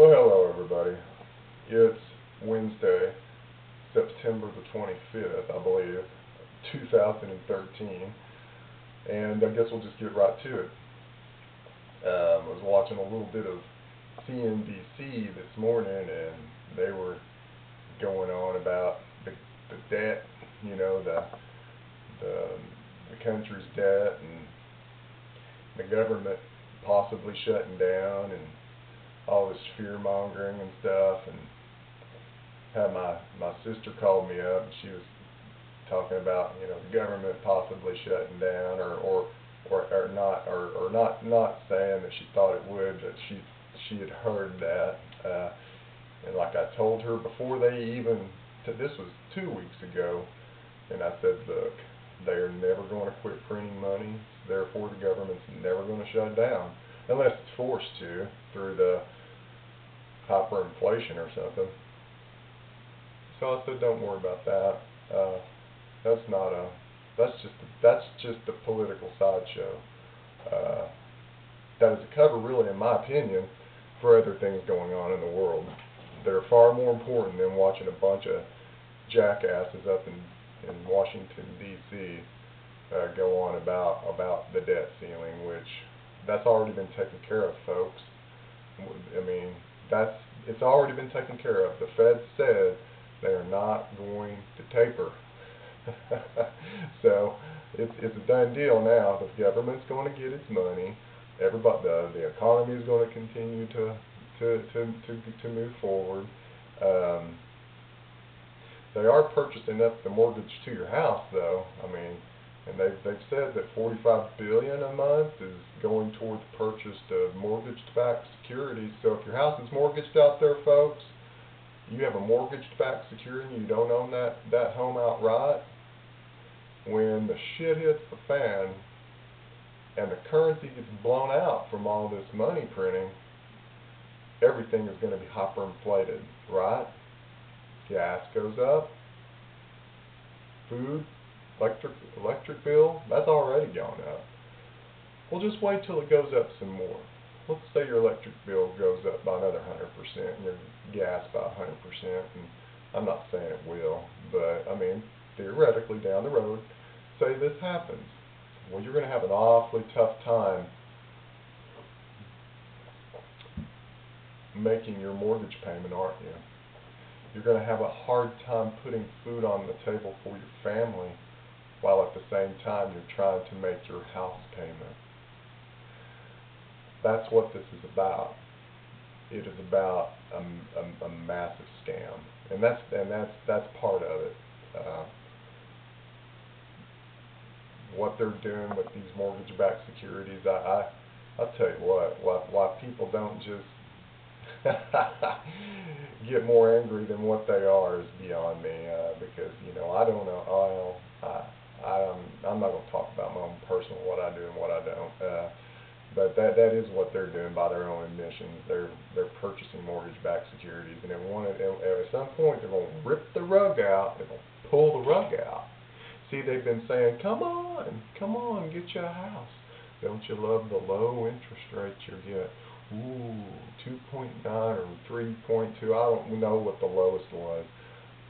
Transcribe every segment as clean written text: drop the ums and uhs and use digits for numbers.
Well, hello everybody. It's Wednesday, September the 25th, I believe, 2013, and I guess we'll just get right to it. I was watching a little bit of CNBC this morning, and they were going on about the debt, the country's debt, and the government possibly shutting down, and all this fear mongering and stuff. And had my sister called me up, and she was talking about the government possibly shutting down, or not saying that she thought it would, but she had heard that. And like I told her before they even, this was 2 weeks ago, and I said, look, they are never going to quit printing money, therefore the government's never going to shut down, unless it's forced to through the hyperinflation or something. So I said, don't worry about that. That's just a political sideshow. That is a cover, really, in my opinion, for other things going on in the world. They're far more important than watching a bunch of jackasses up in Washington, D.C. Go on about the debt ceiling, which that's already been taken care of, folks. I mean, it's already been taken care of. The Fed said they are not going to taper. So it's a done deal now. The government's going to get its money. Everybody, the economy is going to continue to move forward. They are purchasing up the mortgage to your house, though. I mean, and they've said that $45 billion a month is going toward the purchase of mortgage-backed securities. So if your house is mortgaged out there, folks, you have a mortgage-backed security and you don't own that home outright, when the shit hits the fan and the currency gets blown out from all this money printing, everything is going to be hyperinflated, right? Gas goes up, food, electric bill, that's already gone up. Well, just wait till it goes up some more. Let's say your electric bill goes up by another 100% and your gas by 100%, and I'm not saying it will, but I mean, theoretically down the road, say this happens. Well, you're going to have an awfully tough time making your mortgage payment, aren't you? You're going to have a hard time putting food on the table for your family, while at the same time you're trying to make your house payment. That's what this is about. It is about a massive scam, and that's part of it. What they're doing with these mortgage-backed securities, I'll tell you why people don't just get more angry than what they are is beyond me, because I don't know. I'm not going to talk about my own personal, what I do and what I don't, but that is what they're doing by their own admissions. They're purchasing mortgage-backed securities, and at some point they're going to rip the rug out. They're going to pull the rug out. See, they've been saying, come on, get you a house. Don't you love the low interest rates you'll get? Ooh, 2.9 or 3.2. I don't know what the lowest was.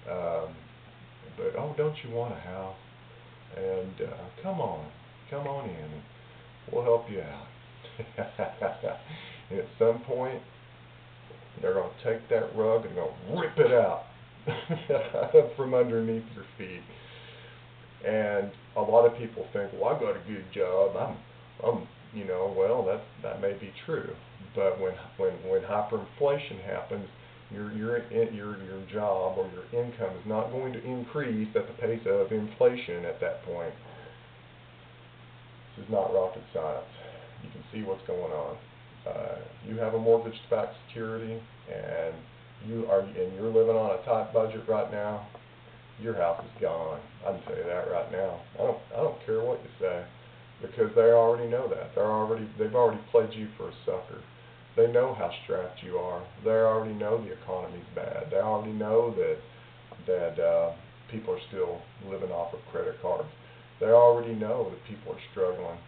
But, oh, don't you want a house? And come on in, and we'll help you out. And at some point, they're going to take that rug and they'll rip it out from underneath your feet. And a lot of people think, well, I got a good job. Well, that may be true. But when hyperinflation happens, your job or your income is not going to increase at the pace of inflation at that point. This is not rocket science. You can see what's going on. You have a mortgage-backed security, and you're living on a tight budget right now. Your house is gone. I can tell you that right now. I don't care what you say, because they already know that. They've already played you for a sucker. They know how strapped you are. They already know the economy's bad. They already know that people are still living off of credit cards. They already know that people are struggling.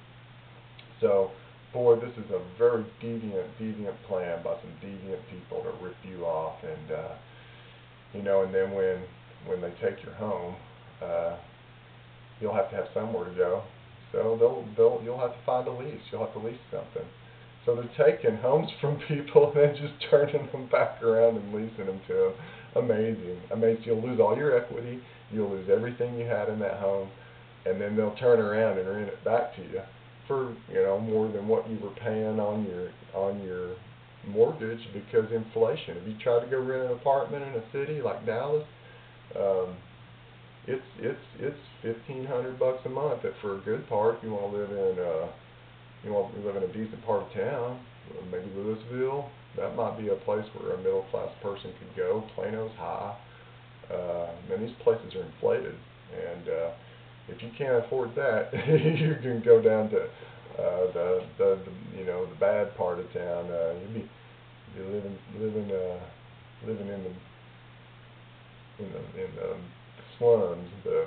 So boy, this is a very deviant plan by some deviant people to rip you off, and and then when they take your home, uh, you'll have to have somewhere to go. So you'll have to find a lease. You'll have to lease something. So they're taking homes from people and then just turning them back around and leasing them to them. Amazing, amazing. You'll lose all your equity. You'll lose everything you had in that home, and then they'll turn around and rent it back to you for more than what you were paying on your mortgage because inflation. If you try to go rent an apartment in a city like Dallas, um, it's $1,500 a month. For a good part, if you want to live in a decent part of town, maybe Louisville. That might be a place where a middle class person could go. Plano's high. And these places are inflated, and if you can't afford that, you can go down to the bad part of town. You'd be living in the slums, the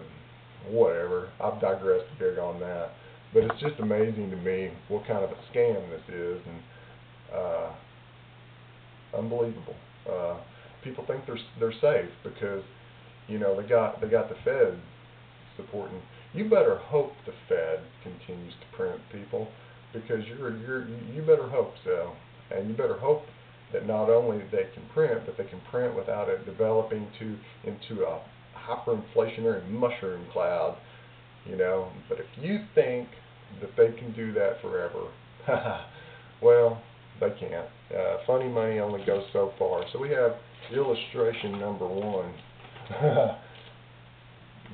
whatever. I've digressed big on that, but it's just amazing to me what kind of a scam this is, and unbelievable. People think they're safe because they got the Fed supporting. You better hope the Fed continues to print people, because you better hope so, and you better hope that not only they can print, but they can print without it developing into a hyperinflationary mushroom cloud. But if you think that they can do that forever, well, they can't. Funny money only goes so far. So we have illustration number 1.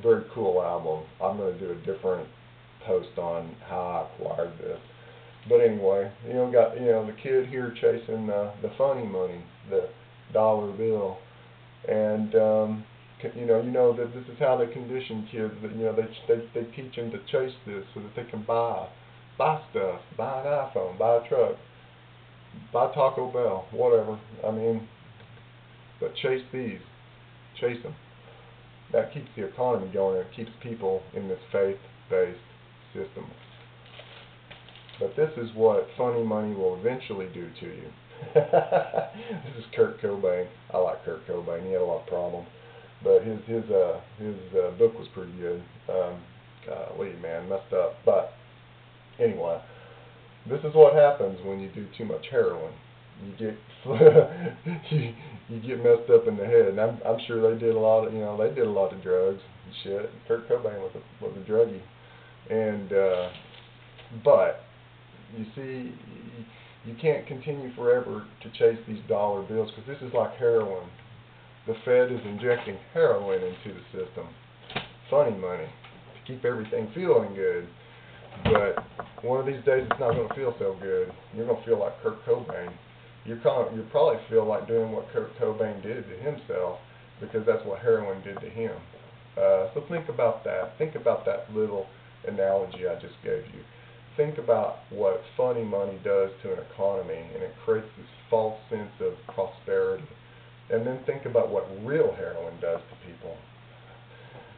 Very cool album. I'm going to do a different post on how I acquired this. But anyway, got the kid here chasing the funny money, the dollar bill, and that this is how they condition kids. That they teach them to chase this so that they can buy stuff, buy an iPhone, buy a truck, buy Taco Bell, whatever. But chase them. That keeps the economy going, and it keeps people in this faith-based system. But this is what funny money will eventually do to you. This is Kurt Cobain. I like Kurt Cobain. He had a lot of problems, but his book was pretty good. Golly, man, messed up. But anyway, this is what happens when you do too much heroin. You get you get messed up in the head, and I'm sure they did a lot of drugs and shit. Kurt Cobain was a druggie, and but you see, you can't continue forever to chase these dollar bills, because this is like heroin. The Fed is injecting heroin into the system, funny money, to keep everything feeling good. But one of these days, it's not going to feel so good. You're going to feel like Kurt Cobain. You'll probably feel like doing what Kurt Cobain did to himself, because that's what heroin did to him. So think about that. Think about that little analogy I just gave you. Think about what funny money does to an economy, and it creates this false sense of prosperity. And then think about what real heroin does to people.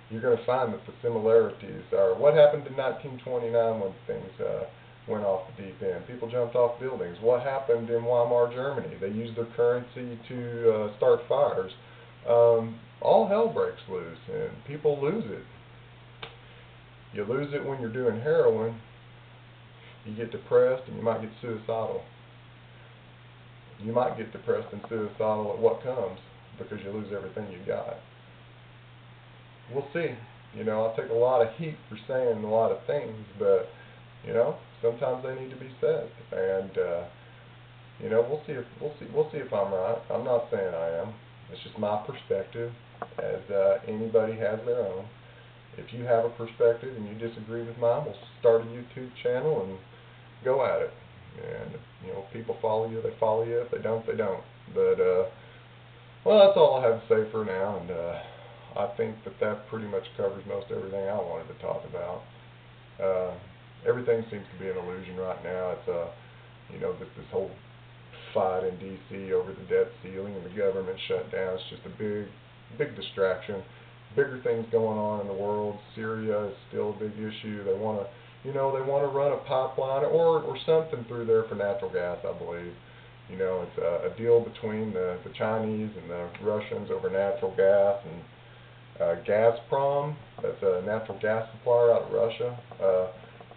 You're going to find that the similarities are what happened in 1929 when things went off the deep end. People jumped off buildings. What happened in Weimar Germany? They used their currency to start fires. All hell breaks loose, and people lose it. You lose it when you're doing heroin. You get depressed, and you might get suicidal. You might get depressed and suicidal at what comes, because you lose everything you got. We'll see. I take a lot of heat for saying a lot of things, but sometimes they need to be said. And we'll see if I'm right. I'm not saying I am. It's just my perspective, as anybody has their own. If you have a perspective and you disagree with mine, we'll start a YouTube channel and go at it. And if people follow you, they follow you. If they don't, they don't. But well, that's all I have to say for now. And I think that pretty much covers most everything I wanted to talk about. Everything seems to be an illusion right now. It's this whole fight in D.C. over the debt ceiling and the government shutdown. It's just a big distraction. Bigger things going on in the world. Syria is still a big issue. They want to you know, they want to run a pipeline or something through there for natural gas, I believe. You know, it's a deal between the Chinese and the Russians over natural gas, and Gazprom, that's a natural gas supplier out of Russia.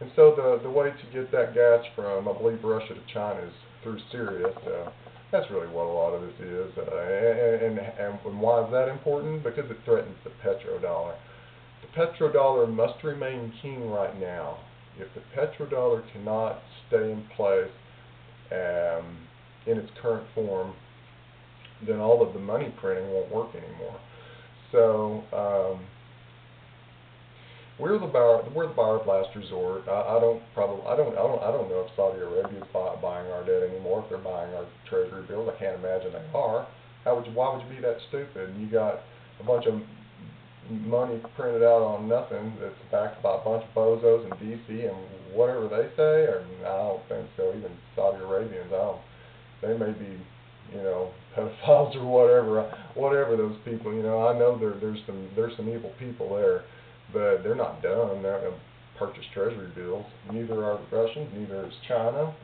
And so the way to get that gas from, I believe, Russia to China is through Syria. So that's really what a lot of this is. And why is that important? Because it threatens the petrodollar. The petrodollar must remain king right now. If the petrodollar cannot stay in place in its current form, then all of the money printing won't work anymore. So we're the buyer of last resort. I don't know if Saudi Arabia is buying our debt anymore. If they're buying our treasury bills, I can't imagine they are. Why would you be that stupid? You got a bunch of money printed out on nothing that's backed by a bunch of bozos in D.C. and whatever they say. Or I don't think so. Even Saudi Arabians, they may be, you know, pedophiles or whatever those people. You know, I know there's some evil people there, but they're not dumb. They're not going to purchase treasury bills. Neither are the Russians. Neither is China.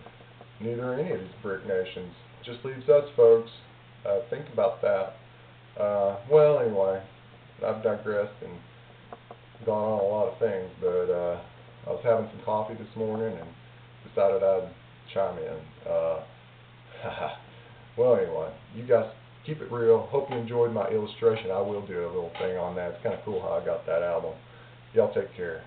Neither are any of these BRIC nations. Just leaves us, folks. Think about that. Well, anyway, I've digressed and gone on a lot of things, but I was having some coffee this morning and decided I'd chime in. Well, anyway, you guys keep it real. Hope you enjoyed my illustration. I will do a little thing on that. It's kind of cool how I got that album. Y'all take care.